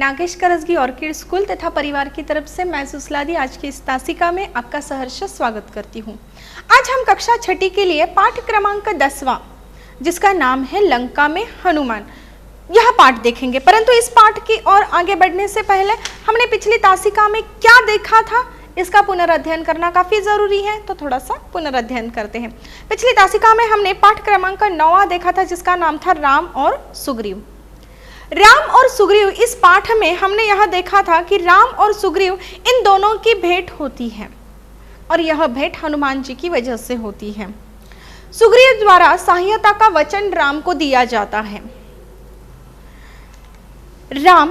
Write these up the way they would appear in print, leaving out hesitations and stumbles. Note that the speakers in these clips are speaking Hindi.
नागेश करसगी ऑर्किड स्कूल तथा परिवार की तरफ से मैं सुसलादी आज की इस तासिका में आपका सहर्ष स्वागत करती हूँ। आज हम कक्षा छठी के लिए पाठ क्रमांक 10वां जिसका नाम है लंका में हनुमान, यह पाठ देखेंगे। परंतु इस पाठ की ओर आगे बढ़ने से पहले हमने पिछली तासिका में क्या देखा था इसका पुनराध्ययन करना काफी जरूरी है, तो थोड़ा सा पुनराध्ययन करते हैं। पिछली तासिका में हमने पाठ क्रमांक 9वां देखा था जिसका नाम था राम और सुग्रीव। राम और सुग्रीव, इस पाठ में हमने यह देखा था कि राम और सुग्रीव इन दोनों की भेंट होती है और यह भेंट हनुमान जी की वजह से होती है। सुग्रीव द्वारा सहायता का वचन राम को दिया जाता है। राम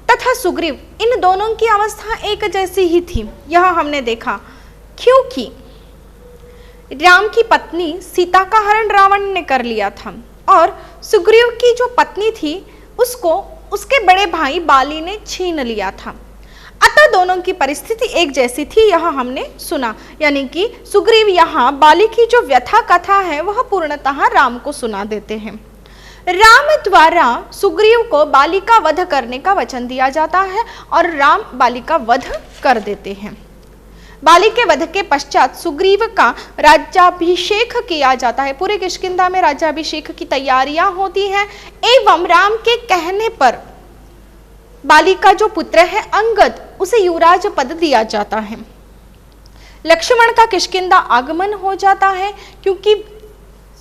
तथा सुग्रीव इन दोनों की अवस्था एक जैसी ही थी, यह हमने देखा, क्योंकि राम की पत्नी सीता का हरण रावण ने कर लिया था और सुग्रीव की जो पत्नी थी उसको उसके बड़े भाई बाली ने छीन लिया था। अतः दोनों की परिस्थिति एक जैसी थी, यह हमने सुना। यानी कि सुग्रीव यहाँ बाली की जो व्यथा कथा है वह पूर्णतः राम को सुना देते हैं। राम द्वारा सुग्रीव को बाली का वध करने का वचन दिया जाता है और राम बाली का वध कर देते हैं। बाली के वध के पश्चात सुग्रीव का राज्याभिषेक किया जाता है। पूरे किष्किंधा में राज्याभिषेक की तैयारियां होती हैं एवं राम के कहने पर बाली का जो पुत्र है अंगद, उसे युवराज पद दिया जाता है। लक्ष्मण का किष्किंधा आगमन हो जाता है क्योंकि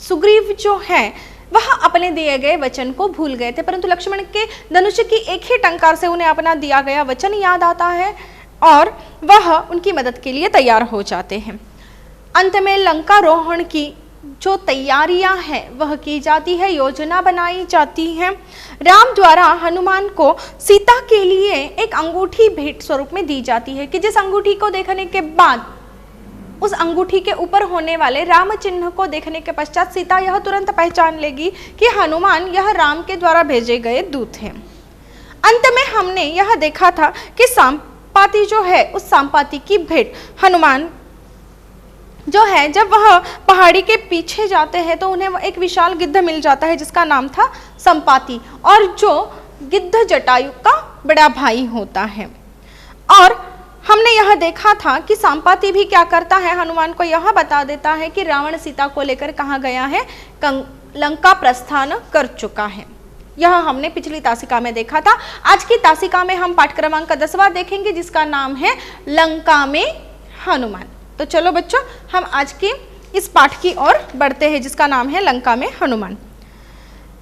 सुग्रीव जो है वह अपने दिए गए वचन को भूल गए थे, परंतु लक्ष्मण के धनुष की एक ही टंकार से उन्हें अपना दिया गया वचन याद आता है और वह उनकी मदद के लिए तैयार हो जाते हैं। अंत में लंकारोहण की जो तैयारियां हैं वह की जाती है, योजना बनाई जाती है। राम द्वारा हनुमान को सीता के लिए एक अंगूठी भेंट स्वरूप में दी जाती है कि जिस अंगूठी को देखने के बाद, उस अंगूठी के ऊपर होने वाले राम चिन्ह को देखने के पश्चात सीता यह तुरंत पहचान लेगी कि हनुमान यह राम के द्वारा भेजे गए दूत हैं। अंत में हमने यह देखा था कि संपाति जो है उस संपाति की भेंट हनुमान जो है जब वह पहाड़ी के पीछे जाते हैं तो उन्हें एक विशाल गिद्ध मिल जाता है जिसका नाम था संपाति, और जो गिद्ध जटायु का बड़ा भाई होता है। और हमने यह देखा था कि संपाति भी क्या करता है, हनुमान को यह बता देता है कि रावण सीता को लेकर कहाँ गया है, लंका प्रस्थान कर चुका है। यह हमने पिछली तासिका में देखा था। आज की तासिका में हम पाठ क्रमांक 10वां देखेंगे जिसका नाम है लंका में हनुमान। तो चलो बच्चों, हम आज की इस पाठ की ओर बढ़ते हैं जिसका नाम है लंका में हनुमान।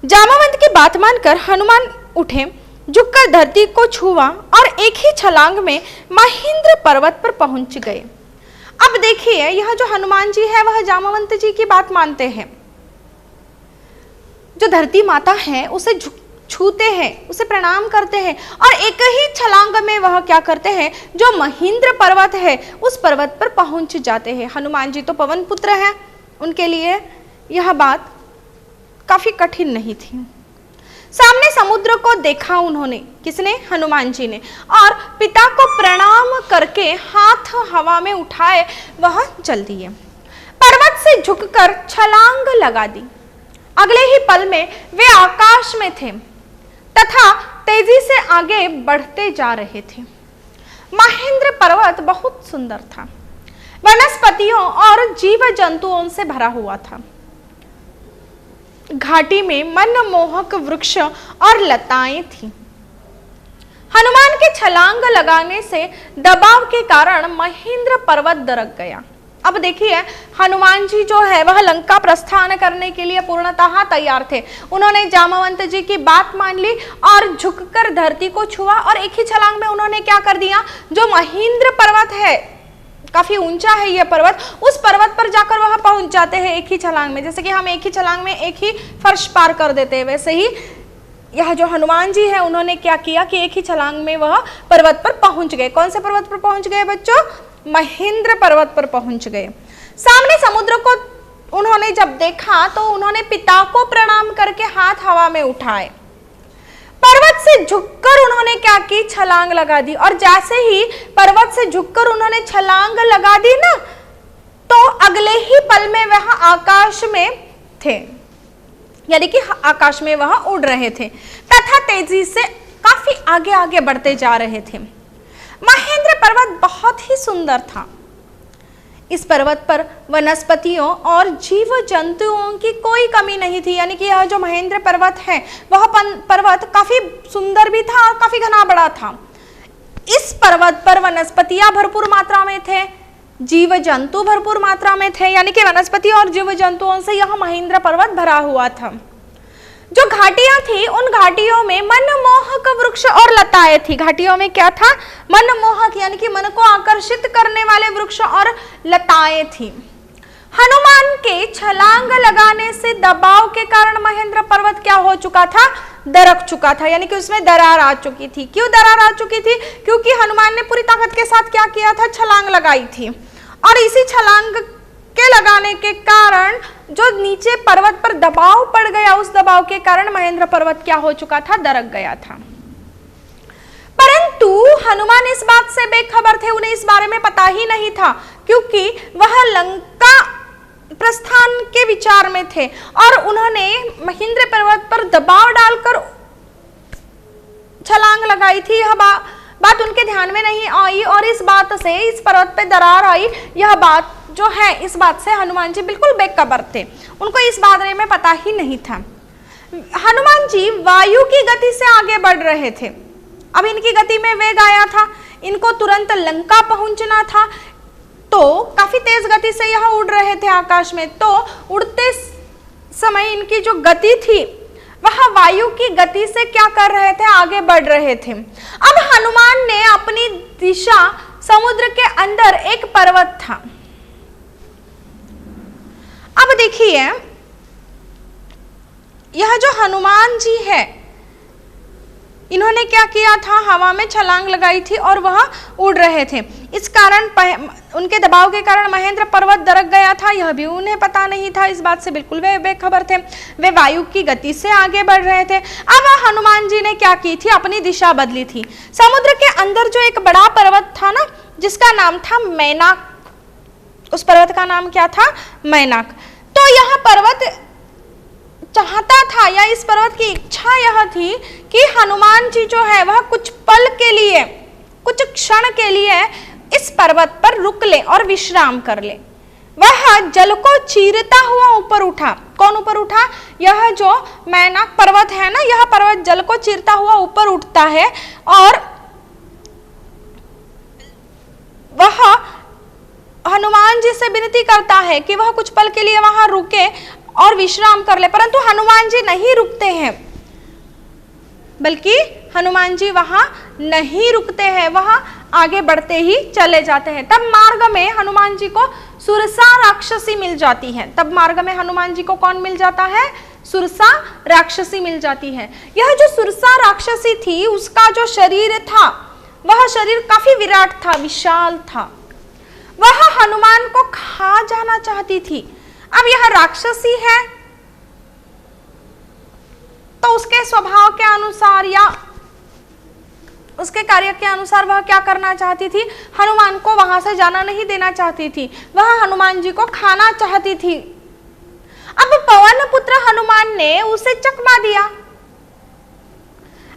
जामवंत की बात मानकर हनुमान उठे, झुककर धरती को छुआ और एक ही छलांग में महेंद्र पर्वत पर पहुंच गए। अब देखिए, यह जो हनुमान जी है वह जामवंत जी की बात मानते हैं। जो धरती माता है उसे छूते हैं, उसे प्रणाम करते हैं और एक ही छलांग में वह क्या करते हैं, जो महेंद्र पर्वत है उस पर्वत पर पहुंच जाते हैं। हनुमान जी तो पवन पुत्र हैं, उनके लिए यह बात काफी कठिन नहीं थी। सामने समुद्र को देखा उन्होंने, किसने, हनुमान जी ने, और पिता को प्रणाम करके हाथ हवा में उठाए वह चल दिए। पर्वत से झुककर छलांग लगा दी। अगले ही पल में वे आकाश में थे तथा तेजी से आगे बढ़ते जा रहे थे। महेंद्र पर्वत बहुत सुंदर था, वनस्पतियों और जीव जंतुओं से भरा हुआ था। घाटी में मनमोहक वृक्ष और लताएं थीं। हनुमान के छलांग लगाने से दबाव के कारण महेंद्र पर्वत दरक गया। अब देखिए, हनुमान जी जो है वह लंका प्रस्थान करने के लिए पूर्णतः तैयार थे। उन्होंने जामवंत जी की बात मान ली और झुककर धरती को छुआ और एक ही छलांग में उन्होंने क्या कर दिया, जो महेंद्र पर्वत है, काफी ऊंचा है यह पर्वत, उस पर्वत पर जाकर वह पहुंच जाते हैं एक ही छलांग में। जैसे कि हम एक ही छलांग में एक ही फर्श पार कर देते हैं, वैसे ही यह जो हनुमान जी है उन्होंने क्या किया कि एक ही छलांग में वह पर्वत पर पहुंच गए। कौन से पर्वत पर पहुंच गए बच्चों, महेंद्र पर्वत पर पहुंच गए। सामने समुद्र को उन्होंने जब देखा तो उन्होंने पिता को प्रणाम करके हाथ हवा में उठाए। पर्वत से झुककर उन्होंने क्या की, छलांग लगा दी। और जैसे ही पर्वत से झुककर उन्होंने छलांग लगा दी ना, तो अगले ही पल में वह आकाश में थे, यानी कि आकाश में वह उड़ रहे थे तथा तेजी से काफी आगे आगे बढ़ते जा रहे थे। महेंद्र पर्वत बहुत ही सुंदर था। इस पर्वत पर वनस्पतियों और जीव जंतुओं की कोई कमी नहीं थी। यानी कि यह जो महेंद्र पर्वत है वह पर्वत काफी सुंदर भी था और काफी घना बड़ा था। इस पर्वत पर वनस्पतियां भरपूर मात्रा में थे, जीव जंतु भरपूर मात्रा में थे। यानी कि वनस्पति और जीव जंतुओं से यह महेंद्र पर्वत भरा हुआ था। जो घाटियां थी उन घाटियों में मनमोहक वृक्ष और लताएं थी। घाटियों में क्या था? मनमोहक यानी कि मन को आकर्षित करने वाले वृक्ष और लताएं थी। हनुमान के छलांग लगाने से दबाव के कारण महेंद्र पर्वत क्या हो चुका था? दरक चुका था। यानी कि उसमें दरार आ चुकी थी। क्यों दरार आ चुकी थी? क्योंकि हनुमान ने पूरी ताकत के साथ क्या किया था? छलांग लगाई थी। और इसी छलांग के लगाने के कारण जो नीचे पर्वत पर दबाव पड़ गया, उस दबाव के कारण महेंद्र पर्वत क्या हो चुका था? दरक गया था। परंतु हनुमान इस बात से बेखबर थे, उन्हें इस बारे में पता ही नहीं था, क्योंकि वह लंका प्रस्थान के विचार में थे और उन्होंने महेंद्र पर्वत पर दबाव डालकर छलांग लगाई थी। यह बात उनके ध्यान में नहीं आई और इस बात से इस पर्वत पे दरार आई, यह बात जो है, इस बात से हनुमान जी बिल्कुल बेखबर थे। उनको इस बारे में पता ही नहीं था। हनुमान जी वायु की गति से आगे बढ़ रहे थे। अब इनकी गति में वेग आया था, इनको तुरंत लंका पहुंचना था, तो काफी तेज गति से यह उड़ रहे थे आकाश में। तो उड़ते समय इनकी जो गति थी वह वायु की गति से क्या कर रहे थे? आगे बढ़ रहे थे। अब हनुमान ने अपनी दिशा, समुद्र के अंदर एक पर्वत था। अब देखिए, यह जो हनुमान जी है, इन्होंने क्या किया था? हवा में छलांग लगाई थी और वह उड़ रहे थे। इस कारण उनके दबाव के कारण महेंद्र पर्वत दरक गया था, यह भी उन्हें पता नहीं था। इस बात से बिल्कुल वे बेखबर थे। वे वायु की गति से आगे बढ़ रहे थे। अब हनुमान जी ने क्या की थी? अपनी दिशा बदली थी। समुद्र के अंदर जो एक बड़ा पर्वत था ना, जिसका नाम था मैनाक, उस पर्वत का नाम क्या था? मैनाक। तो यह पर्वत चाहता था, या इस पर्वत की इच्छा यह थी कि हनुमान जी जो है वह कुछ पल के लिए, कुछ क्षण के लिए इस पर्वत पर रुक ले और विश्राम कर ले। वह जल को चीरता हुआ ऊपर उठा। कौन ऊपर उठा? यह जो मैनाक पर्वत है ना, यह पर्वत जल को चीरता हुआ ऊपर उठता है और वह हनुमान जी से विनती करता है कि वह कुछ पल के लिए वहां रुके और विश्राम कर ले। परंतु हनुमान जी नहीं रुकते हैं, बल्कि हनुमान जी वहां नहीं रुकते हैं, वहां आगे बढ़ते ही चले जाते हैं। तब मार्ग में हनुमान जी को सुरसा राक्षसी मिल जाती है। तब मार्ग में हनुमान जी को कौन मिल जाता है? सुरसा राक्षसी मिल जाती है। यह जो सुरसा राक्षसी थी, उसका जो शरीर था वह शरीर काफी विराट था, विशाल था। वह हनुमान को खा जाना चाहती थी। अब यह राक्षसी है तो उसके स्वभाव के अनुसार या उसके कार्य के अनुसार वह क्या करना चाहती थी? हनुमान को वहां से जाना नहीं देना चाहती थी, वह हनुमान जी को खाना चाहती थी। अब पवन पुत्र हनुमान ने उसे चकमा दिया।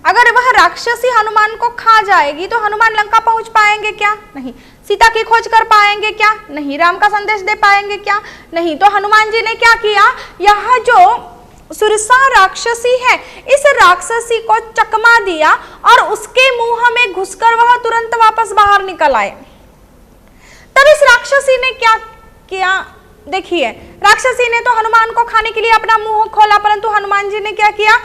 अगर वह राक्षसी हनुमान को खा जाएगी तो हनुमान लंका पहुंच पाएंगे क्या? नहीं। सीता की खोज कर पाएंगे क्या? नहीं। राम का संदेश दे पाएंगे क्या? नहीं। तो हनुमान जी ने क्या किया? यह जो सुरसा राक्षसी है, इस राक्षसी को चकमा दिया और उसके मुंह में घुसकर वह तुरंत वापस बाहर निकल आए। तब इस राक्षसी ने क्या किया? देखिए, राक्षसी ने तो हनुमान को खाने के लिए अपना मुंह खोला, परंतु हनुमान जी ने क्या किया?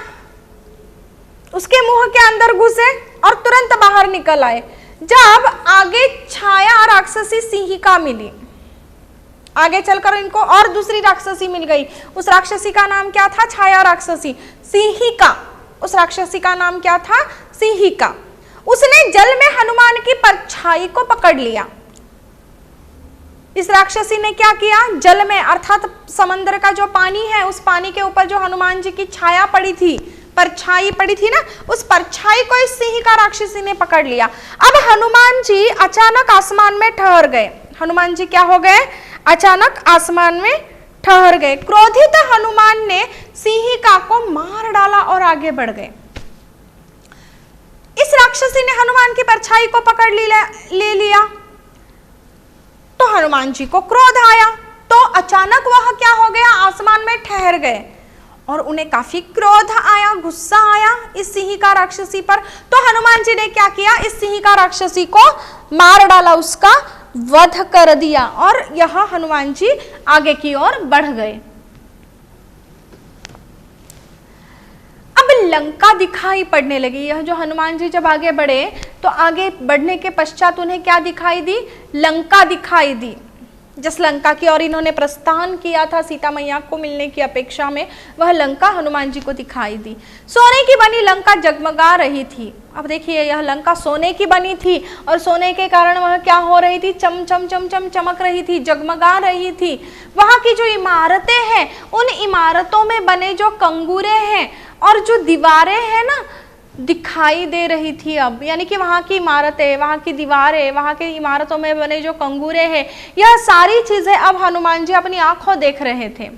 उसके मुंह के अंदर घुसे और तुरंत बाहर निकल आए। जब आगे छाया राक्षसी सिंहिका मिली, आगे चलकर इनको और दूसरी राक्षसी मिल गई। उस राक्षसी का नाम क्या था? छाया राक्षसी, सिंहिका। उस राक्षसी का नाम क्या था? सिंहिका। उसने जल में हनुमान की परछाई को पकड़ लिया। इस राक्षसी ने क्या किया? जल में, अर्थात समंदर का जो पानी है, उस पानी के ऊपर जो हनुमान जी की छाया पड़ी थी, परछाई पड़ी थी ना, उस परछाई को इस सिंहिका राक्षसी ने पकड़ लिया। अब हनुमान जी अचानक आसमान में ठहर गए। हनुमान जी क्या हो गए? अचानक आसमान में ठहर गए। क्रोधित हनुमान ने सिंहिका को मार डाला और आगे बढ़ गए। राक्षसी ने हनुमान की परछाई को पकड़ ले लिया तो हनुमान जी को क्रोध आया। तो अचानक वह क्या हो गया, आसमान में ठहर गए और उन्हें काफी क्रोध आया, गुस्सा आया इस सिंहिका राक्षसी पर। तो हनुमान जी ने क्या किया, इस सिंहिका राक्षसी को मार डाला, उसका वध कर दिया और यह हनुमान जी आगे की ओर बढ़ गए। अब लंका दिखाई पड़ने लगी। यह जो हनुमान जी जब आगे बढ़े तो आगे बढ़ने के पश्चात उन्हें क्या दिखाई दी, लंका दिखाई दी। जिस लंका की ओर इन्होंने प्रस्थान किया था सीता मैया को मिलने की अपेक्षा में, वह लंका हनुमान जी को दिखाई दी। सोने की बनी लंका जगमगा रही थी। अब देखिए, यह लंका सोने की बनी थी और सोने के कारण वह क्या हो रही थी, चम चम चम चम चमक रही थी, जगमगा रही थी। वहां की जो इमारतें हैं, उन इमारतों में बने जो कंगूरे हैं और जो दीवारें हैं ना, दिखाई दे रही थी अब। यानी कि वहां की इमारतें, वहां की दीवारें, वहां की इमारतों में बने जो कंगूरे हैं, यह सारी चीजें अब हनुमान जी अपनी आंखों देख रहे थे।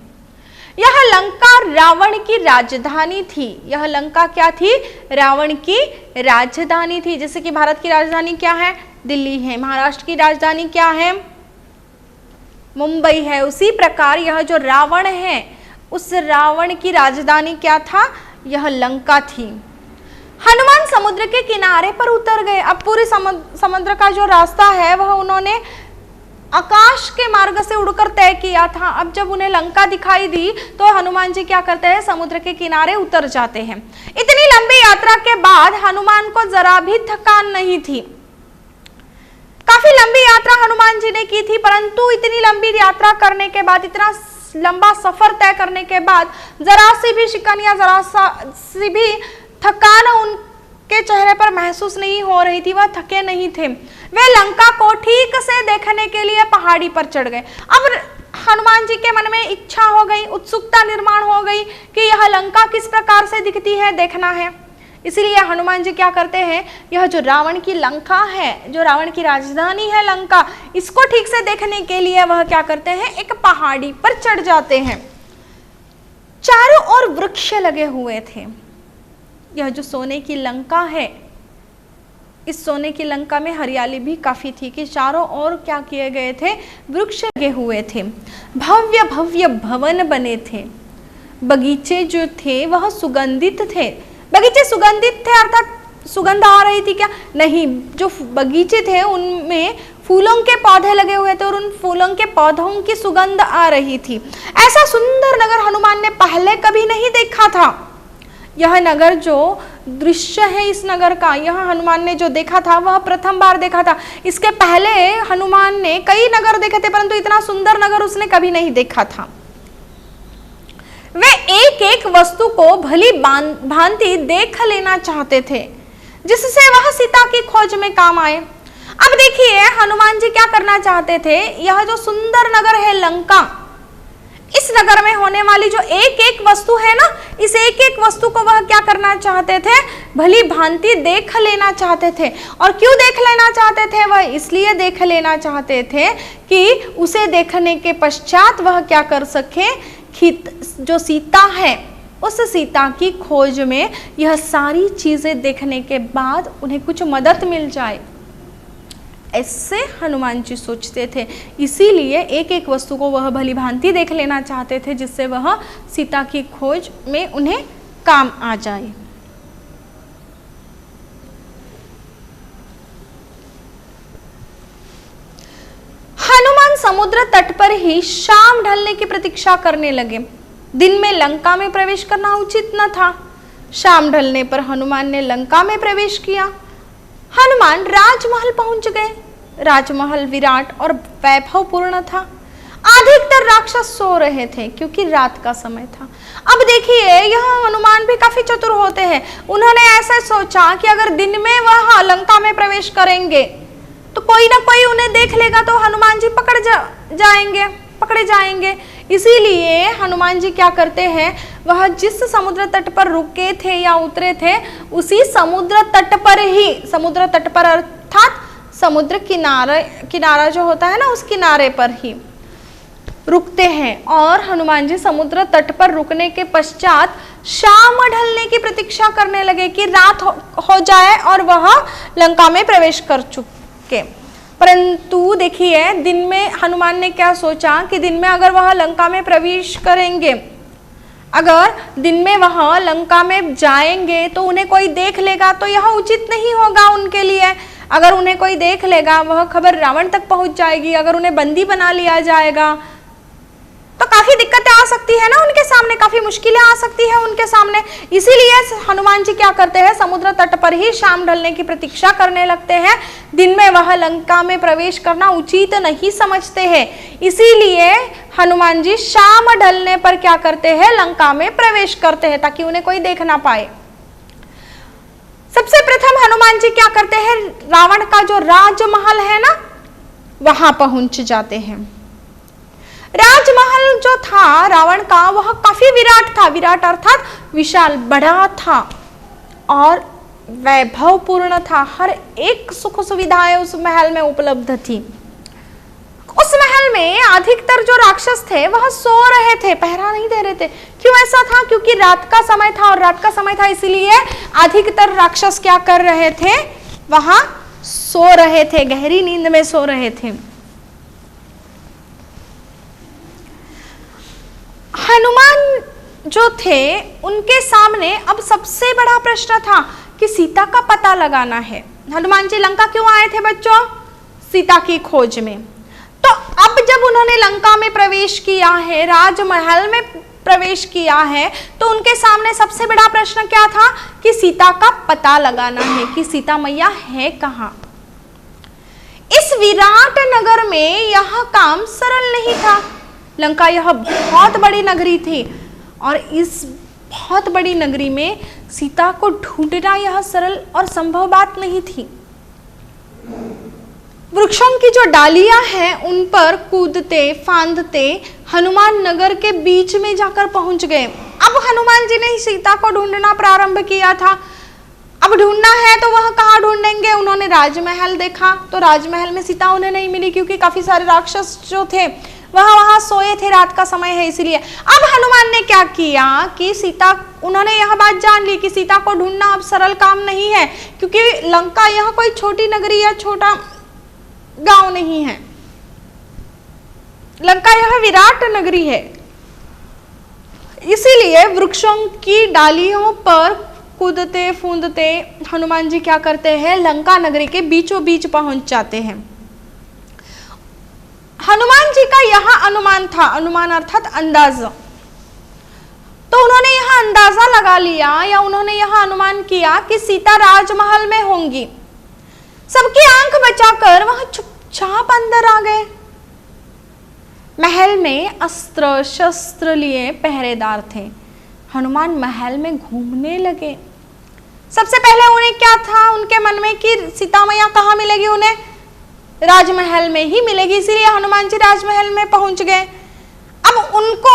यह लंका रावण की राजधानी थी। यह लंका क्या थी, रावण की राजधानी थी। जैसे कि भारत की राजधानी क्या है, दिल्ली है। महाराष्ट्र की राजधानी क्या है, मुंबई है। उसी प्रकार यह जो रावण है, उस रावण की राजधानी क्या था, यह लंका थी। हनुमान समुद्र के किनारे पर उतर गए। अब पूरी समुद्र का जो रास्ता है वह उन्होंने आकाश के मार्ग से उड़कर तय किया था। अब जब उन्हें लंका दिखाई दी तो हनुमान जी क्या करते हैं, समुद्र के किनारे उतर जाते हैं। इतनी लंबी यात्रा के बाद हनुमान को जरा भी थकान नहीं थी। काफी लंबी यात्रा हनुमान जी ने की थी, परंतु इतनी लंबी यात्रा करने के बाद, इतना लंबा सफर तय करने के बाद जरा सी भी शिकन या जरा सी भी थकान उनके चेहरे पर महसूस नहीं हो रही थी। वह थके नहीं थे। वे लंका को ठीक से देखने के लिए पहाड़ी पर चढ़ गए। अब हनुमान जी के मन में इच्छा हो गई, उत्सुकता निर्माण हो गई कि यह लंका किस प्रकार से दिखती है, देखना है। इसीलिए हनुमान जी क्या करते हैं, यह जो रावण की लंका है, जो रावण की राजधानी है लंका, इसको ठीक से देखने के लिए वह क्या करते हैं, एक पहाड़ी पर चढ़ जाते हैं। चारों ओर वृक्ष लगे हुए थे। यह जो सोने की लंका है, इस सोने की लंका में हरियाली भी काफी थी कि चारों ओर क्या किए गए थे, वृक्ष लगे हुए थे। भव्य भव्य भवन बने थे। बगीचे जो थे वह सुगंधित थे। बगीचे सुगंधित थे अर्थात सुगंध आ रही थी क्या, नहीं, जो बगीचे थे उनमें फूलों के पौधे लगे हुए थे और उन फूलों के पौधों की सुगंध आ रही थी। ऐसा सुंदर नगर हनुमान ने पहले कभी नहीं देखा था। यह नगर जो दृश्य है इस नगर का, यह हनुमान ने जो देखा था वह प्रथम बार देखा था। इसके पहले हनुमान ने कई नगर देखे थे, परंतु इतना सुंदर नगर उसने कभी नहीं देखा था। वे एक एक वस्तु को भली भांति देख लेना चाहते थे, जिससे वह सीता की खोज में काम आए। अब देखिए हनुमान जी क्या करना चाहते थे, यह जो सुंदर नगर है लंका, इस नगर में होने वाली जो एक एक वस्तु है ना, इस एक एक वस्तु को वह क्या करना चाहते थे, भली भांति देख लेना चाहते थे। और क्यों देख लेना चाहते थे, वह इसलिए देख लेना चाहते थे कि उसे देखने के पश्चात वह क्या कर सके, जो सीता है उस सीता की खोज में यह सारी चीजें देखने के बाद उन्हें कुछ मदद मिल जाए, ऐसे हनुमान जी सोचते थे। इसीलिए एक एक वस्तु को वह भली भांति देख लेना चाहते थे, जिससे वह सीता की खोज में उन्हें काम आ जाए। हनुमान समुद्र तट पर ही शाम ढलने की प्रतीक्षा करने लगे। दिन में लंका में प्रवेश करना उचित न था। शाम ढलने पर हनुमान ने लंका में प्रवेश किया। हनुमान राजमहल पहुंच गए। राजमहल विराट और वैभवपूर्ण था। अधिकतर राक्षस सो रहे थे क्योंकि रात का समय था। अब देखिए यह हनुमान भी काफी चतुर होते हैं। उन्होंने ऐसा सोचा कि अगर दिन में वह लंका में प्रवेश करेंगे तो कोई ना कोई उन्हें देख लेगा, तो हनुमान जी पकड़े जाएंगे। इसीलिए हनुमान जी क्या करते हैं, वह जिस समुद्र तट पर रुके थे या उतरे थे, उसी समुद्र तट पर ही, समुद्र तट पर अर्थात समुद्र किनारा जो होता है ना, उस किनारे पर ही रुकते हैं। और हनुमान जी समुद्र तट पर रुकने के पश्चात शाम ढलने की प्रतीक्षा प्रतीक्षा करने लगे कि रात हो जाए और वह लंका में प्रवेश कर चुके। परंतु देखिए, दिन में हनुमान ने क्या सोचा कि दिन में अगर वह लंका में प्रवेश करेंगे, अगर दिन में वह लंका में जाएंगे तो उन्हें कोई देख लेगा तो यह उचित नहीं होगा उनके लिए। अगर उन्हें कोई देख लेगा, वह खबर रावण तक पहुंच जाएगी। अगर उन्हें बंदी बना लिया जाएगा तो काफी दिक्कतें आ सकती है ना उनके सामने, काफी मुश्किलें आ सकती है उनके सामने। इसीलिए हनुमान जी क्या करते हैं, समुद्र तट पर ही शाम ढलने की प्रतीक्षा करने लगते हैं। दिन में वह लंका में प्रवेश करना उचित नहीं समझते हैं, इसीलिए हनुमान जी शाम ढलने पर क्या करते हैं, लंका में प्रवेश करते हैं ताकि उन्हें कोई देख ना पाए। सबसे प्रथम हनुमान जी क्या करते हैं, रावण का जो राजमहल है ना, वहां पहुंच जाते हैं। राजमहल जो था रावण का, वह काफी विराट था। विराट अर्थात विशाल, बड़ा था और वैभवपूर्ण था। हर एक सुख सुविधाएं उस महल में उपलब्ध थी। उस महल में अधिकतर जो राक्षस थे वह सो रहे थे, पहरा नहीं दे रहे थे। क्यों ऐसा था? क्योंकि रात का समय था, और रात का समय था इसीलिए अधिकतर राक्षस क्या कर रहे थे, वहां सो रहे थे, गहरी नींद में सो रहे थे। हनुमान जो थे उनके सामने अब सबसे बड़ा प्रश्न था कि सीता का पता लगाना है। हनुमान जी लंका क्यों आए थे बच्चों? सीता की खोज में। तो अब जब उन्होंने लंका में प्रवेश किया है, राजमहल में प्रवेश किया है, तो उनके सामने सबसे बड़ा प्रश्न क्या था कि सीता का पता लगाना है कि सीता मैया है कहाँ। इस विराट नगर में यह काम सरल नहीं था। लंका यह बहुत बड़ी नगरी थी और इस बहुत बड़ी नगरी में सीता को ढूंढना यह सरल और संभव बात नहीं थी। वृक्षों की जो डालियां हैं उन पर कूदते फांदते हनुमान नगर के बीच में जाकर पहुंच गए। अब हनुमान जी ने सीता को ढूंढना प्रारंभ किया था। अब ढूंढना है तो वह कहाँ ढूंढेंगे? उन्होंने राजमहल देखा तो राजमहल में सीता उन्हें नहीं मिली, क्योंकि काफी सारे राक्षस जो थे वह वहां सोए थे, रात का समय है इसलिए। अब हनुमान ने क्या किया कि सीता, उन्होंने यह बात जान ली कि सीता को ढूंढना अब सरल काम नहीं है, क्योंकि लंका यह कोई छोटी नगरी या छोटा गांव नहीं है। लंका यह विराट नगरी है। इसीलिए वृक्षों की डालियों पर कूदते फूंदते हनुमान जी क्या करते हैं, लंका नगरी के बीचों बीच पहुंच जाते हैं। हनुमान जी का यह अनुमान था, अनुमान अर्थात अंदाजा। तो उन्होंने यह अंदाजा लगा लिया या उन्होंने यह अनुमान किया कि सीता राजमहल में होंगी। सबकी आंख बचाकर वह चुपचाप अंदर आ गए। महल में अस्त्र शस्त्र लिए पहरेदार थे। हनुमान महल में घूमने लगे। सबसे पहले उन्हें क्या था उनके मन में कि सीता मैया कहाँ मिलेगी, उन्हें राजमहल में ही मिलेगी, इसीलिए हनुमान जी राजमहल में पहुंच गए। अब उनको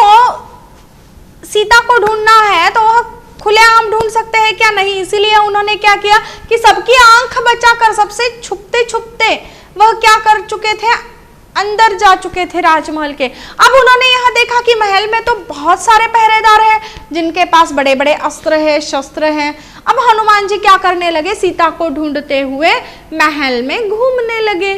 सीता को ढूंढना है तो वह खुलेआम ढूंढ सकते हैं क्या? नहीं। इसीलिए उन्होंने क्या किया कि सबकी आंख बचाकर सबसे छुपते छुपते वह क्या कर चुके थे, अंदर जा चुके थे राजमहल के। अब उन्होंने यह देखा कि महल में तो बहुत सारे पहरेदार हैं जिनके पास बड़े बड़े अस्त्र है, शस्त्र हैं। अब हनुमान जी क्या करने लगे, सीता को ढूंढते हुए महल में घूमने लगे।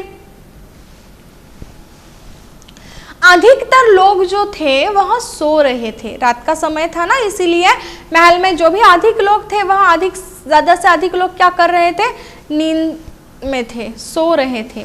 अधिकतर लोग जो थे वह सो रहे थे, रात का समय था ना, इसीलिए महल में जो भी अधिक लोग थे वह ज्यादा से अधिक लोग क्या कर रहे थे, नींद में थे, सो रहे थे।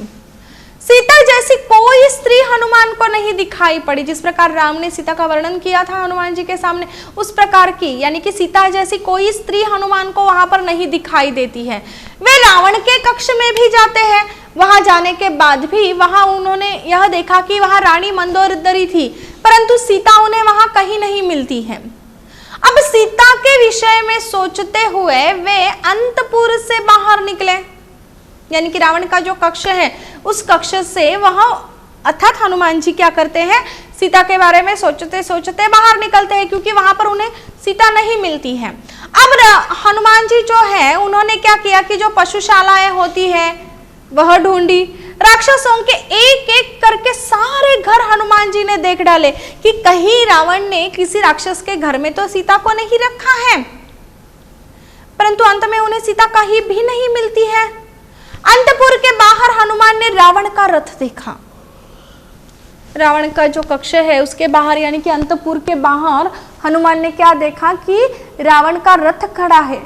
सीता जैसी कोई स्त्री हनुमान को नहीं दिखाई पड़ी। जिस प्रकार राम ने सीता का वर्णन किया था हनुमान जी के सामने, उस प्रकार की, यानी कि सीता जैसी कोई स्त्री हनुमान को वहां पर नहीं दिखाई देती है। वे रावण के कक्ष में भी जाते हैं। वहां जाने के बाद भी वहां उन्होंने यह देखा कि वहां रानी मंदोदरी थी, परंतु सीता उन्हें वहां कहीं नहीं मिलती है। अब सीता के विषय में सोचते हुए वे अंतपुर से बाहर निकले, यानी कि रावण का जो कक्ष है उस कक्ष से वह अर्थात हनुमान जी क्या करते हैं, सीता के बारे में सोचते सोचते बाहर निकलते हैं, क्योंकि वहां पर उन्हें सीता नहीं मिलती है। अब हनुमान जी जो है उन्होंने क्या किया कि जो पशुशालाएं होती है वह ढूंढी। राक्षसों के एक एक करके सारे घर हनुमान जी ने देख डाले कि कहीं रावण ने किसी राक्षस के घर में तो सीता को नहीं रखा है। परंतु अंत में उन्हें सीता कहीं भी नहीं मिलती है। अंतपुर के बाहर हनुमान ने रावण का रथ देखा। रावण का जो कक्ष है उसके बाहर यानी कि अंतपुर के बाहर हनुमान ने क्या देखा कि रावण का रथ खड़ा है,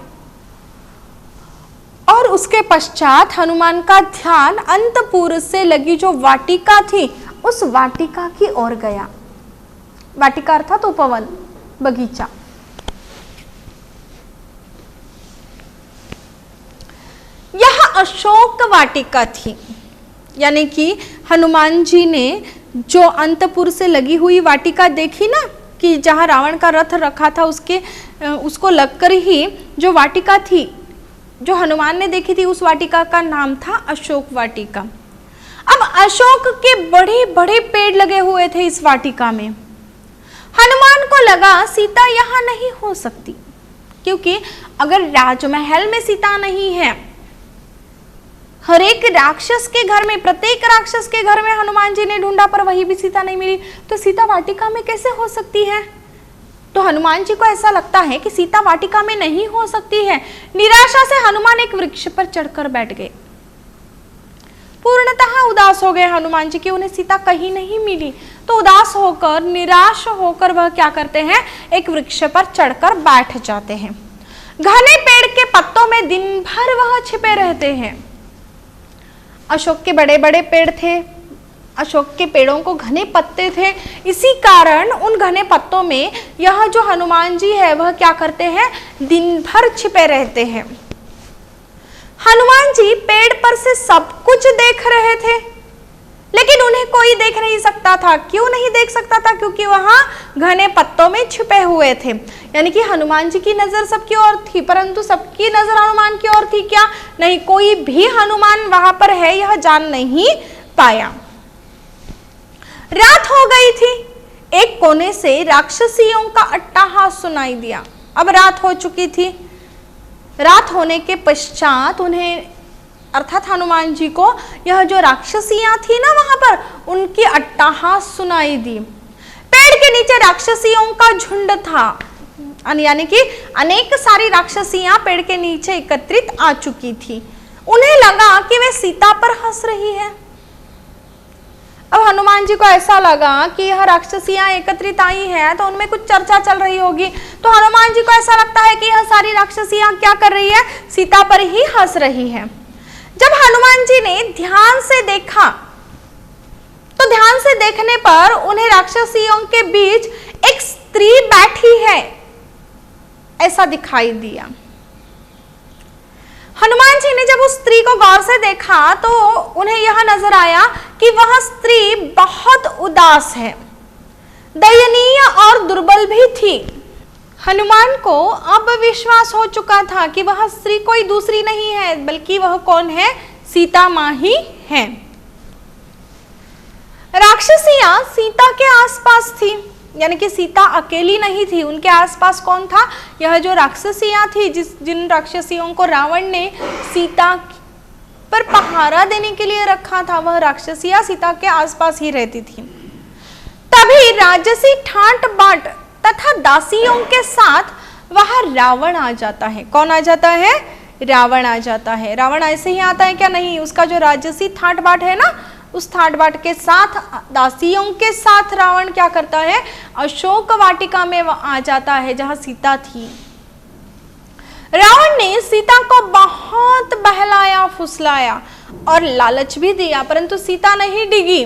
और उसके पश्चात हनुमान का ध्यान अंतपुर से लगी जो वाटिका थी उस वाटिका की ओर गया। वाटिका अर्थात उपवन, बगीचा। यह अशोक वाटिका थी, यानी कि हनुमान जी ने जो अंतपुर से लगी हुई वाटिका देखी ना, कि जहां रावण का रथ रखा था उसको लगकर ही जो वाटिका थी जो हनुमान ने देखी थी, उस वाटिका का नाम था अशोक वाटिका। अब अशोक के बड़े बड़े पेड़ लगे हुए थे इस वाटिका में। हनुमान को लगा सीता यहाँ नहीं हो सकती, क्योंकि अगर राजमहल में सीता नहीं है, हर एक राक्षस के घर में, प्रत्येक राक्षस के घर में हनुमान जी ने ढूंढा पर वही भी सीता नहीं मिली, तो सीता वाटिका में कैसे हो सकती है। तो हनुमान जी को ऐसा लगता है कि सीता वाटिका में नहीं हो सकती है। निराशा से हनुमान एक वृक्ष पर चढ़कर बैठ गए। पूर्णतः उदास हो गए हनुमान जी कि उन्हें सीता कहीं नहीं मिली। तो उदास होकर, निराश होकर वह क्या करते हैं, एक वृक्ष पर चढ़कर बैठ जाते हैं। घने पेड़ के पत्तों में दिन भर वह छिपे रहते हैं। अशोक के बड़े बड़े पेड़ थे, अशोक के पेड़ों को घने पत्ते थे, इसी कारण उन घने पत्तों में यह जो हनुमान जी है वह क्या करते हैं, दिन भर छिपे रहते हैं। हनुमान जी पेड़ पर से सब कुछ देख रहे थे, लेकिन उन्हें कोई देख नहीं सकता था। क्यों नहीं देख सकता था? क्योंकि वहां घने पत्तों में छिपे हुए थे। यानी कि हनुमान जी की नजर सबकी ओर थी, परंतु सबकी नजर हनुमान की ओर थी क्या? नहीं, कोई भी हनुमान वहां पर है यह जान नहीं पाया। रात हो गई थी। एक कोने से राक्षसियों का अट्टहास सुनाई दिया। अब रात हो चुकी थी। रात होने के पश्चात उन्हें अर्थात हनुमान जी को यह जो राक्षसियां थी ना वहां पर, उनकी अट्टहास सुनाई दी। पेड़ के नीचे राक्षसियों का झुंड था, यानी कि अनेक सारी राक्षसियां पेड़ के नीचे एकत्रित आ चुकी थी। उन्हें लगा कि वे सीता पर हंस रही है। अब हनुमान जी को ऐसा लगा कि यह राक्षसियां एकत्रित आई हैं तो उनमें कुछ चर्चा चल रही होगी। तो हनुमान जी को ऐसा लगता है कि यह सारी राक्षसियां क्या कर रही है, सीता पर ही हंस रही है। जब हनुमान जी ने ध्यान से देखा तो ध्यान से देखने पर उन्हें राक्षसियों के बीच एक स्त्री बैठी है ऐसा दिखाई दिया। हनुमान जी ने जब उस स्त्री को गौर से देखा तो उन्हें यह नजर आया कि वह स्त्री बहुत उदास है, दयनीय और दुर्बल भी थी। हनुमान को अब विश्वास हो चुका था कि वह स्त्री कोई दूसरी नहीं है, बल्कि वह कौन है, सीता मां ही है। राक्षसियां सीता के आसपास थी, यानी कि सीता अकेली नहीं थी, उनके आसपास कौन था, यह जो राक्षसियां थी, जिन राक्षसियों को रावण ने सीता पर पहारा देने के लिए रखा था, वह राक्षसियां सीता के आसपास ही रहती थी। तभी राजसी ठाट बाट तथा दासियों के साथ वह रावण आ जाता है। कौन आ जाता है? रावण आ जाता है। रावण ऐसे ही आता है क्या? नहीं, उसका जो राजसी ठाट बाट है ना, उस ठाट बाट के साथ, दासियों के साथ रावण क्या करता है, अशोक वाटिका में आ जाता है जहां सीता थी। रावण ने सीता को बहुत बहलाया, फुसलाया और लालच भी दिया, परंतु सीता नहीं डिगी।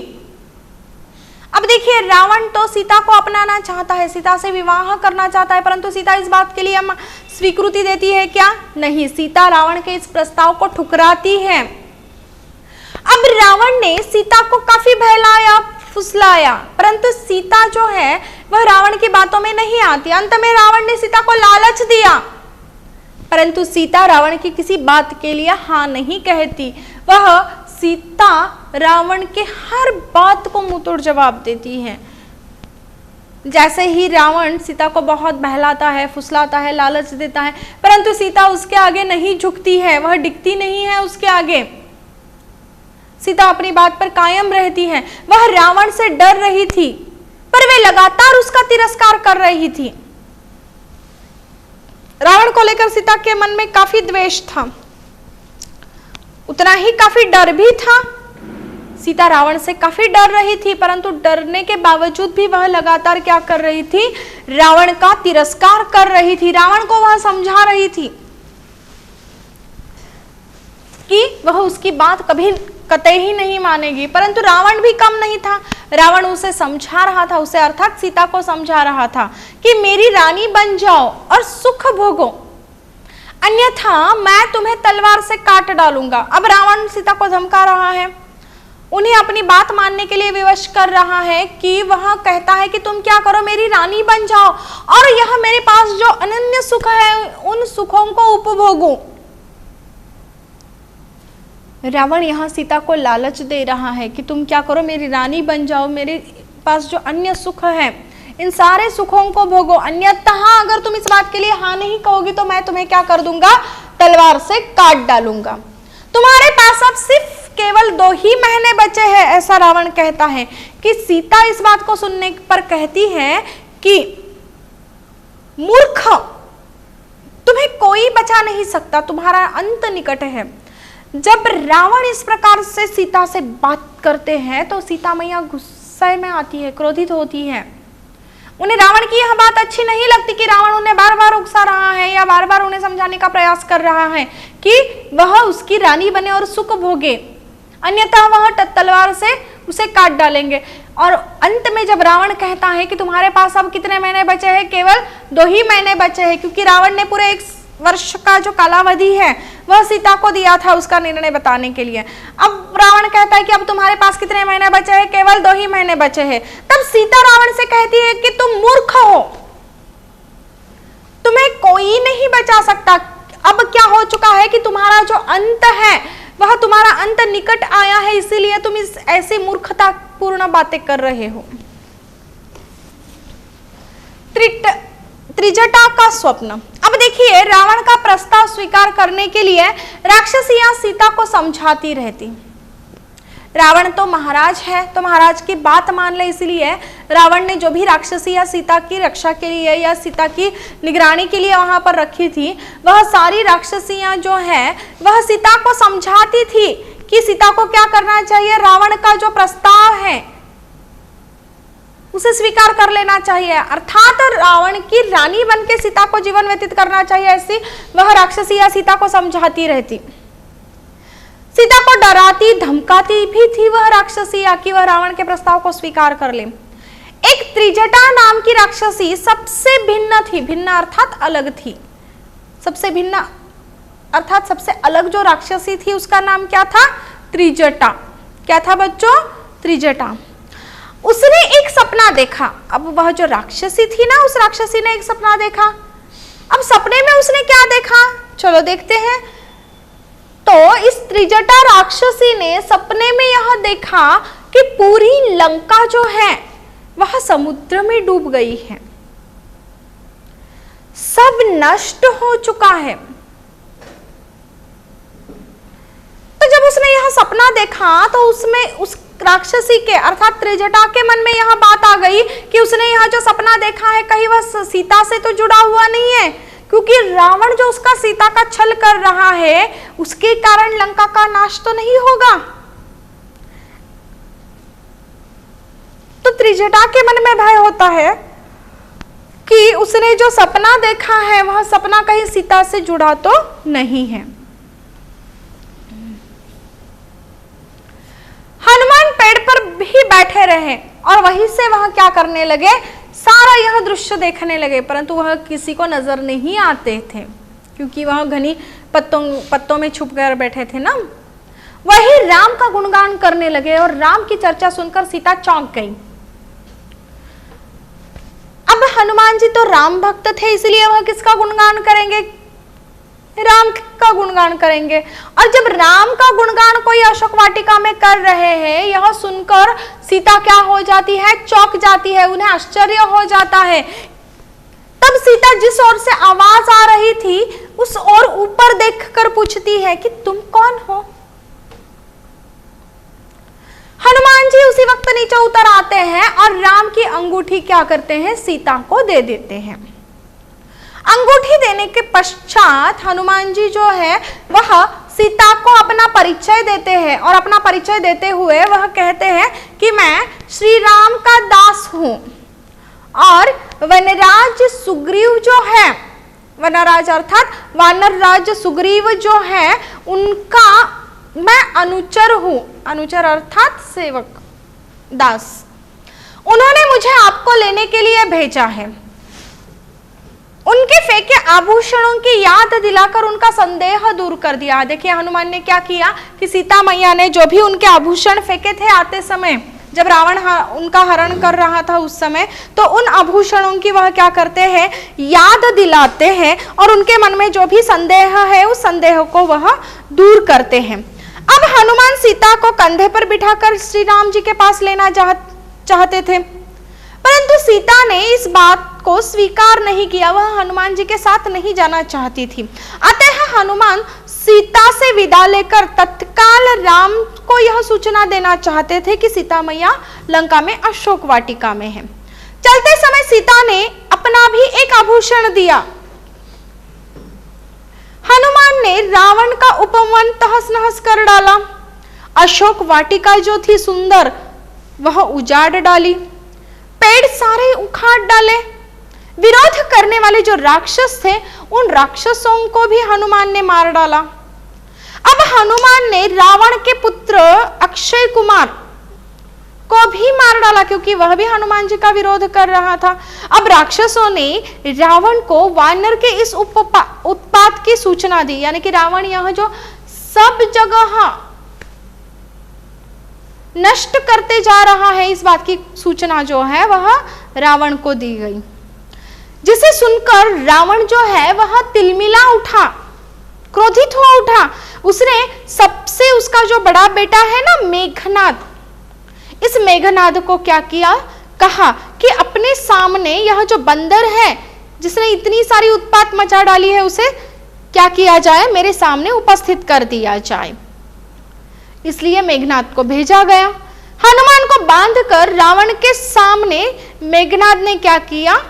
अब देखिए, रावण तो सीता को अपनाना चाहता है, सीता से विवाह करना चाहता है, परंतु सीता इस बात के लिए स्वीकृति देती है क्या? नहीं, सीता रावण के इस प्रस्ताव को ठुकराती है। अब रावण ने सीता को काफी बहलाया, फुसलाया, परंतु सीता जो है वह रावण की बातों में नहीं आती। अंत में रावण ने सीता को लालच दिया, परंतु सीता रावण की किसी बात के लिए हाँ नहीं कहती। वह सीता रावण के हर बात को मुंहतोड़ जवाब देती है। जैसे ही रावण सीता को बहुत बहलाता है, फुसलाता है, लालच देता है, परंतु सीता उसके आगे नहीं झुकती है, वह डिगती नहीं है उसके आगे। सीता अपनी बात पर कायम रहती है। वह रावण से डर रही थी, पर वे लगातार उसका तिरस्कार कर रही थी। रावण को लेकर सीता के मन में काफी द्वेष था, उतना ही काफी डर भी था। सीता रावण से काफी डर रही थी, परंतु डरने के बावजूद भी वह लगातार क्या कर रही थी, रावण का तिरस्कार कर रही थी। रावण को वह समझा रही थी कि वह उसकी बात कभी कतई ही नहीं मानेगी, परंतु रावण भी कम नहीं था। रावण उसे समझा रहा था, उसे अर्थात सीता को समझा रहा था कि मेरी रानी बन जाओ और सुख भोगो, अन्यथा मैं तुम्हें तलवार से काट डालूंगा। अब रावण सीता को धमका रहा है, उन्हें अपनी बात मानने के लिए विवश कर रहा है कि वह कहता है कि तुम क्या करो, मेरी रानी बन जाओ और यह मेरे पास जो अनन्य सुख है उन सुखों को उपभोगो। रावण यहाँ सीता को लालच दे रहा है कि तुम क्या करो, मेरी रानी बन जाओ, मेरे पास जो अन्य सुख है इन सारे सुखों को भोगो, अन्यथा अगर तुम इस बात के लिए हाँ नहीं कहोगी तो मैं तुम्हें क्या कर दूंगा, तलवार से काट डालूंगा। तुम्हारे पास अब सिर्फ केवल 2 ही महीने बचे हैं, ऐसा रावण कहता है। कि सीता इस बात को सुनने पर कहती है कि मूर्ख, तुम्हें कोई बचा नहीं सकता, तुम्हारा अंत निकट है। जब रावण इस प्रकार से सीता से बात करते हैं तो सीता मैया गुस्से में आती है, क्रोधित होती है। उन्हें रावण की यह बात अच्छी नहीं लगती कि रावण उन्हें बार बार उकसा रहा है या बार बार उन्हें समझाने का प्रयास कर रहा है कि वह उसकी रानी बने और सुख भोगे, अन्यथा वह तलवार से उसे काट डालेंगे। और अंत में जब रावण कहता है कि तुम्हारे पास अब कितने महीने बचे हैं, केवल 2 ही महीने बचे हैं, क्योंकि रावण ने पूरे 1 वर्ष का जो कालावधि है वह सीता को दिया था उसका निर्णय बताने के लिए। अब रावण कहता है कि अब तुम्हारे पास कितने महीने बचे हैं, केवल 2 ही महीने बचे हैं। तब सीता रावण से कहती है कि तुम मूर्ख हो, तुम्हें कोई नहीं बचा सकता। अब क्या हो चुका है कि तुम्हारा जो अंत है वह तुम्हारा अंत निकट आया है, इसीलिए तुम इस ऐसी मूर्खतापूर्ण बातें कर रहे हो। त्रिजटा का स्वप्न। अब देखिए, रावण का प्रस्ताव स्वीकार करने के लिए राक्षसियां सीता को समझाती रहती। रावण तो महाराज है, तो महाराज की बात मान ले, इसलिए रावण ने जो भी राक्षसियां सीता की रक्षा के लिए या सीता की निगरानी के लिए वहां पर रखी थी, वह सारी राक्षसियां जो है वह सीता को समझाती थी कि सीता को क्या करना चाहिए, रावण का जो प्रस्ताव है उसे स्वीकार कर लेना चाहिए, अर्थात रावण की रानी बनके सीता को जीवन व्यतीत करना चाहिए। ऐसी वह राक्षसियां सीता को समझाती रहती, सीता को डराती धमकाती भी थी वह राक्षसियां कि वह रावण के प्रस्ताव को स्वीकार कर ले। एक त्रिजटा नाम की राक्षसी सबसे भिन्न थी, भिन्न अर्थात अलग थी, सबसे भिन्न अर्थात सबसे अलग जो राक्षसी थी उसका नाम क्या था, त्रिजटा। क्या था बच्चों, त्रिजटा। उसने एक सपना देखा। अब वह जो राक्षसी थी ना, उस राक्षसी ने एक सपना देखा। अब सपने में उसने क्या देखा, चलो देखते हैं। तो इस त्रिजटा राक्षसी ने सपने में यह देखा कि पूरी लंका जो है वह समुद्र में डूब गई है, सब नष्ट हो चुका है। तो जब उसने यह सपना देखा तो उसमें उस राक्षसी के अर्थात त्रिजटा के मन में यह बात आ गई कि उसने यह जो सपना देखा है कहीं वह सीता से तो जुड़ा हुआ नहीं है, क्योंकि रावण जो उसका सीता का छल कर रहा है उसके कारण लंका का नाश तो नहीं होगा। तो त्रिजटा के मन में भय होता है कि उसने जो सपना देखा है वह सपना कहीं सीता से जुड़ा तो नहीं है। हनुमान पेड़ पर भी बैठे रहे और वहीं से वह क्या करने लगे, सारा यह दृश्य देखने लगे, परंतु वह किसी को नजर नहीं आते थे क्योंकि वह घनी पत्तों में छुप कर बैठे थे ना। वही राम का गुणगान करने लगे और राम की चर्चा सुनकर सीता चौंक गई। अब हनुमान जी तो राम भक्त थे, इसलिए वह किसका गुणगान करेंगे, राम का गुणगान करेंगे। और जब राम का गुणगान कोई अशोक वाटिका में कर रहे हैं, यह सुनकर सीता क्या हो जाती है, चौंक जाती है, उन्हें आश्चर्य हो जाता है। तब सीता जिस ओर से आवाज आ रही थी उस ओर ऊपर देखकर पूछती है कि तुम कौन हो। हनुमान जी उसी वक्त नीचे उतर आते हैं और राम की अंगूठी क्या करते हैं, सीता को दे देते हैं। अंगूठी देने के पश्चात हनुमान जी जो है वह सीता को अपना परिचय देते हैं और अपना परिचय देते हुए वह कहते हैं कि मैं श्री राम का दास हूं और वनराज सुग्रीव जो है, वनराज अर्थात वानर राज सुग्रीव जो है उनका मैं अनुचर हूं। अनुचर अर्थात सेवक, दास। उन्होंने मुझे आपको लेने के लिए भेजा है। उनके फेंके आभूषणों की याद दिलाकर उनका संदेह दूर कर दिया। देखिए हनुमान ने क्या किया कि सीता मैया ने जो भी उनके आभूषण फेंके थे आते समय, जब रावण उनका हरण कर रहा था उस समय, तो उन आभूषणों की वह क्या करते हैं, याद दिलाते हैं और उनके मन में जो भी संदेह है उस संदेह को वह दूर करते हैं। अब हनुमान सीता को कंधे पर बिठाकर श्री राम जी के पास लेना चाहते थे, परंतु सीता ने इस बात को स्वीकार नहीं किया। वह हनुमान जी के साथ नहीं जाना चाहती थी। अतः हनुमान सीता से विदा लेकर तत्काल राम को यह सूचना देना चाहते थे कि सीता मैया लंका में अशोक वाटिका में है। चलते समय सीता ने अपना भी एक आभूषण दिया। हनुमान ने रावण का उपवन तहस नहस कर डाला। अशोक वाटिका जो थी सुंदर वह उजाड़ डाली, पेड़ सारे उखाड़ डाले। विरोध करने वाले जो राक्षस थे उन राक्षसों को भी हनुमान ने मार डाला। अब हनुमान ने रावण के पुत्र अक्षय कुमार को भी मार डाला क्योंकि वह भी हनुमान जी का विरोध कर रहा था। अब राक्षसों ने रावण को वानर के इस उत्पात की सूचना दी, यानी कि रावण यह जो सब जगह नष्ट करते जा रहा है इस बात की सूचना जो है वह रावण को दी गई, जिसे सुनकर रावण जो है वह तिलमिला उठा, क्रोधित हो उठा। उसने सबसे उसका जो बड़ा बेटा है ना मेघनाद, इस मेघनाद को क्या किया, कहा कि अपने सामने यह जो बंदर है जिसने इतनी सारी उत्पात मचा डाली है उसे क्या किया जाए, मेरे सामने उपस्थित कर दिया जाए। इसलिए मेघनाद को भेजा गया। हनुमान को बांधकर रावण के सामने मेघनाद ने क्या किया,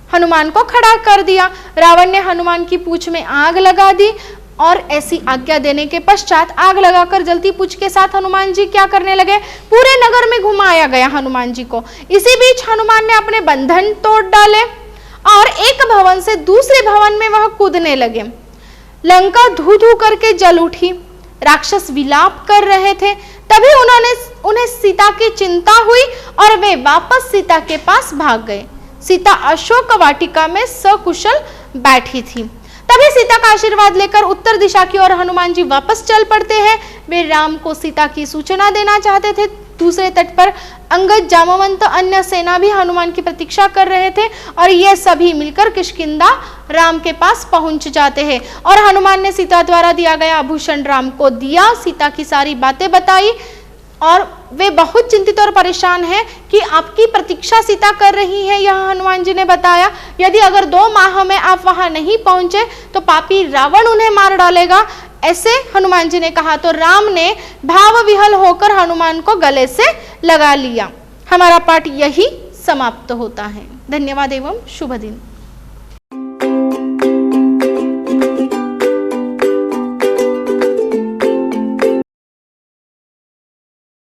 हनुमान को खड़ा कर दिया। रावण ने हनुमान की पूंछ में आग लगा दी और ऐसी आज्ञा देने के पश्चात आग लगाकर जलती पूंछ के साथ हनुमान जी क्या करने लगे, पूरे नगर में घुमाया गया हनुमान जी को। इसी बीच हनुमान ने अपने बंधन तोड़ डाले और एक भवन से दूसरे भवन में वह कूदने लगे। लंका धू धू करके जल उठी। राक्षस विलाप कर रहे थे। तभी उन्हें सीता की चिंता हुई और वे वापस सीता के पास भाग गए। सीता अशोक वाटिका में सकुशल बैठी थी। तभी सीता का आशीर्वाद लेकर उत्तर दिशा की ओर हनुमान जी वापस चल पड़ते हैं। वे राम को सीता की सूचना देना चाहते थे। दूसरे तट पर अंगद, जामवंत, अन्य सेना भी हनुमान की प्रतीक्षा कर रहे थे और ये सभी मिलकर किष्किंधा राम के पास पहुंच जाते हैं और हनुमान ने सीता द्वारा दिया गया आभूषण राम को दिया, सीता की सारी बातें बताई और वे बहुत चिंतित और परेशान हैं कि आपकी प्रतीक्षा सीता कर रही है। यह हनुमान जी ने बताया, यदि अगर 2 माह में आप वहां नहीं पहुंचे तो पापी रावण उन्हें मार डालेगा, ऐसे हनुमान जी ने कहा। तो राम ने भाव विहल होकर हनुमान को गले से लगा लिया। हमारा पाठ यही समाप्त होता है। धन्यवाद एवं शुभ दिन।